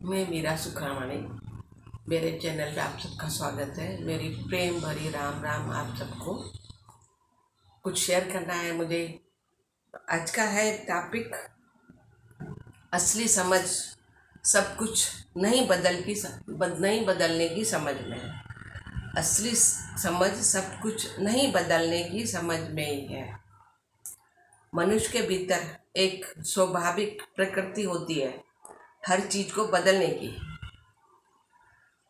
मैं मीरा सुखामणी। मेरे चैनल पे आप सबका स्वागत है। मेरी प्रेम भरी राम राम आप सबको। कुछ शेयर करना है मुझे। आज का है टॉपिक असली समझ सब कुछ नहीं बदलने की समझ में। असली समझ सब कुछ नहीं बदलने की समझ में ही है। मनुष्य के भीतर एक स्वाभाविक प्रकृति होती है हर चीज़ को बदलने की।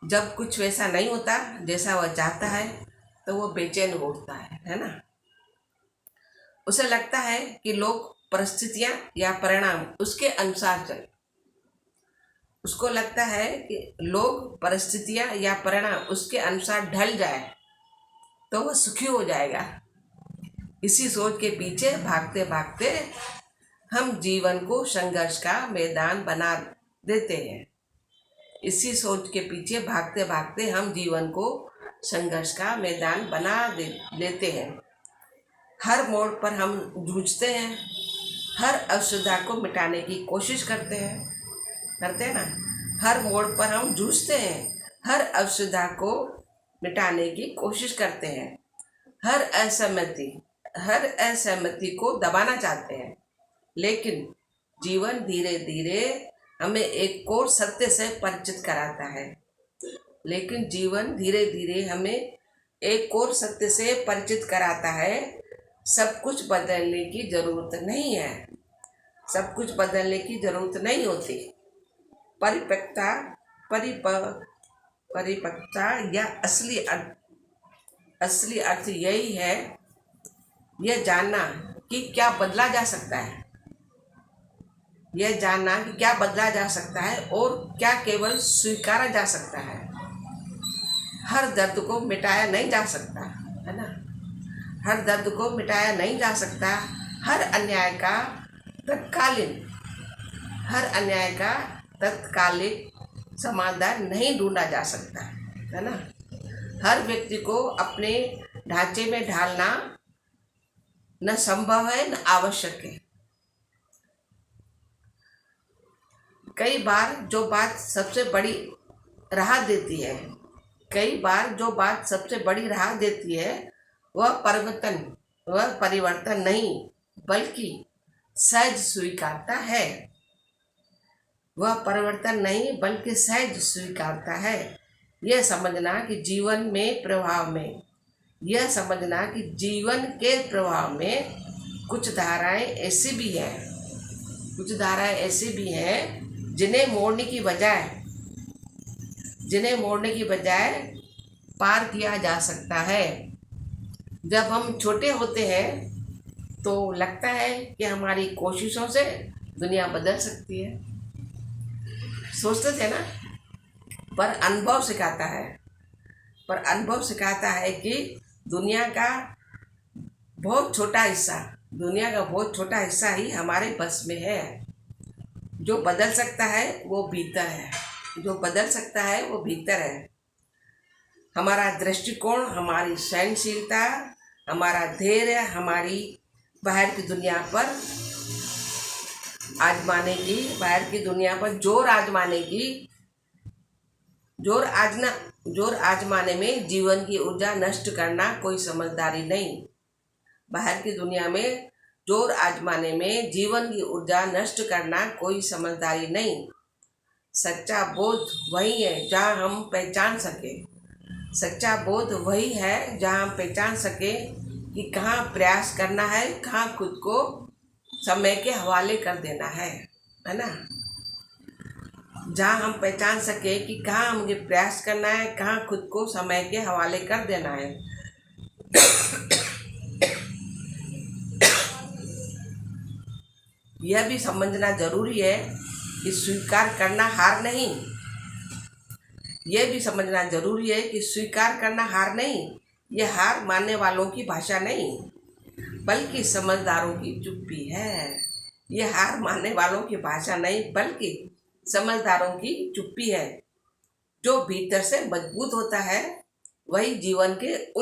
जब कुछ वैसा नहीं होता जैसा वह चाहता है तो वो बेचैन होता है ना। उसे लगता है कि लोग, परिस्थितियां या परिणाम उसके अनुसार चले। उसको लगता है कि लोग, परिस्थितियां या परिणाम उसके अनुसार ढल जाए तो वह सुखी हो जाएगा। इसी सोच के पीछे भागते भागते हम जीवन को संघर्ष का मैदान बना देते हैं। इसी सोच के पीछे भागते भागते हम जीवन को संघर्ष का मैदान बना लेते हैं। हर मोड़ पर हम जूझते हैं, हर असुविधा को मिटाने की कोशिश करते हैं ना। हर मोड़ पर हम जूझते हैं, हर असुविधा को मिटाने की कोशिश करते हैं। हर असहमति को दबाना चाहते हैं। लेकिन जीवन धीरे धीरे हमें एक और सत्य से परिचित कराता है। सब कुछ बदलने की जरूरत नहीं है। सब कुछ बदलने की जरूरत नहीं होती। परिपक्वता परिपक्वता या असली अर्थ यही है, यह जानना कि क्या बदला जा सकता है। और क्या केवल स्वीकारा जा सकता है। हर दर्द को मिटाया नहीं जा सकता, है ना। हर दर्द को मिटाया नहीं जा सकता। हर अन्याय का तत्कालिक समाधान नहीं ढूंढा जा सकता, है ना। हर व्यक्ति को अपने ढांचे में ढालना न संभव है न आवश्यक है। कई बार जो बात सबसे बड़ी राहत देती है वह परिवर्तन नहीं बल्कि सहज स्वीकारता है। यह समझना कि जीवन के प्रभाव में कुछ धाराएं ऐसी भी हैं जिन्हें मोड़ने की बजाय पार किया जा सकता है। जब हम छोटे होते हैं तो लगता है कि हमारी कोशिशों से दुनिया बदल सकती है, सोचते थे ना। पर अनुभव सिखाता है कि दुनिया का बहुत छोटा हिस्सा ही हमारे बस में है। जो बदल सकता है वो भीतर है। हमारा दृष्टिकोण, हमारी सहनशीलता, हमारा धैर्य, हमारी बाहर की दुनिया पर जोर आजमाने में जीवन की ऊर्जा नष्ट करना कोई समझदारी नहीं। बाहर की दुनिया में जोर आजमाने में जीवन की ऊर्जा नष्ट करना कोई समझदारी नहीं। सच्चा बोध वही है जहाँ हम पहचान सके कि कहाँ प्रयास करना है, कहाँ खुद को समय के हवाले कर देना है ना। जहाँ हम पहचान सके कि कहाँ मुझे प्रयास करना है, कहाँ खुद को समय के हवाले कर देना है। यह भी समझना जरूरी है कि स्वीकार करना हार नहीं। यह हार मानने वालों की भाषा नहीं बल्कि समझदारों की चुप्पी है। जो भीतर से मजबूत होता है वही जीवन के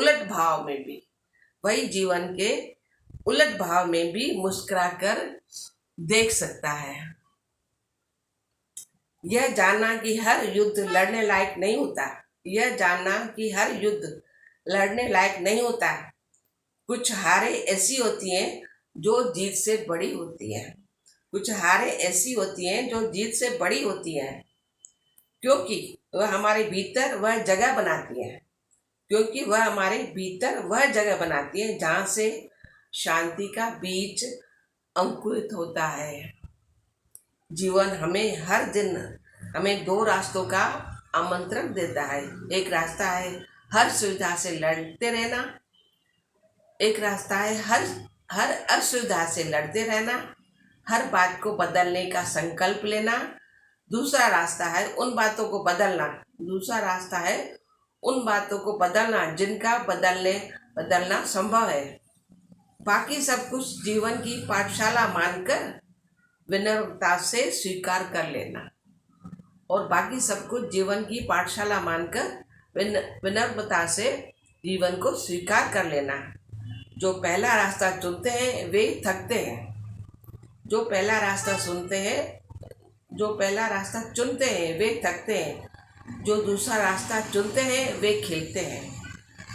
उलट भाव में भी मुस्कुराकर देख सकता है। यह जानना कि हर युद्ध लड़ने लायक नहीं होता। यह जानना कि हर युद्ध लड़ने लायक नहीं होता। कुछ हारें ऐसी होती हैं जो जीत से बड़ी होती हैं। कुछ हारें ऐसी होती हैं जो जीत से बड़ी होती हैं, क्योंकि वह हमारे भीतर वह जगह बनाती हैं। क्योंकि वह हमारे भीतर वह जगह बनाती है जहाँ से शांति का बीज अंकुरित होता है। जीवन हमें दो रास्तों का आमंत्रण देता है। एक रास्ता है हर सुविधा से लड़ते रहना। एक रास्ता है हर हर असुविधा से लड़ते रहना, हर बात को बदलने का संकल्प लेना। दूसरा रास्ता है उन बातों को बदलना। दूसरा रास्ता है उन बातों को बदलना जिनका बदलना संभव है। बाकी सब कुछ जीवन की पाठशाला मानकर विनम्रता से स्वीकार कर लेना। और बाकी सब कुछ जीवन की पाठशाला मानकर विनम्रता से जीवन को स्वीकार कर लेना। जो पहला रास्ता चुनते हैं वे थकते हैं। जो पहला रास्ता चुनते हैं वे थकते हैं। जो दूसरा रास्ता चुनते हैं वे खिलते हैं।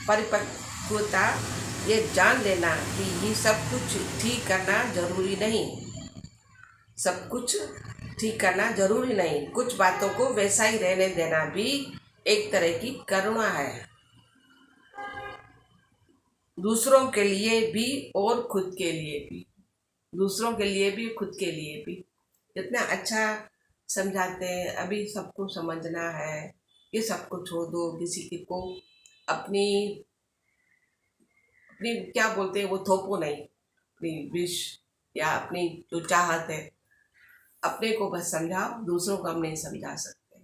परिपक्वता ये जान लेना कि ये सब कुछ ठीक करना जरूरी नहीं। सब कुछ ठीक करना जरूरी नहीं। कुछ बातों को वैसा ही रहने देना भी एक तरह की करुणा है, दूसरों के लिए भी और खुद के लिए भी। दूसरों के लिए भी खुद के लिए भी। इतना अच्छा समझाते हैं। अभी सबको समझना है कि सबको छोड़ दो, किसी को अपनी अपनी क्या बोलते हैं वो थोपो नहीं, अपनी विश या अपनी जो चाहत है अपने को बस समझाओ, दूसरों को हम नहीं समझा सकते।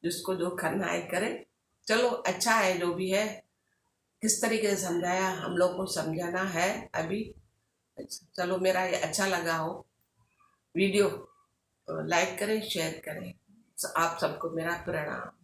जिसको जो करना है करे। चलो अच्छा है जो भी है। किस तरीके से समझाया हम लोग को समझाना है अभी। चलो मेरा ये अच्छा लगा हो वीडियो लाइक करें, शेयर करें। आप सबको मेरा प्रणाम।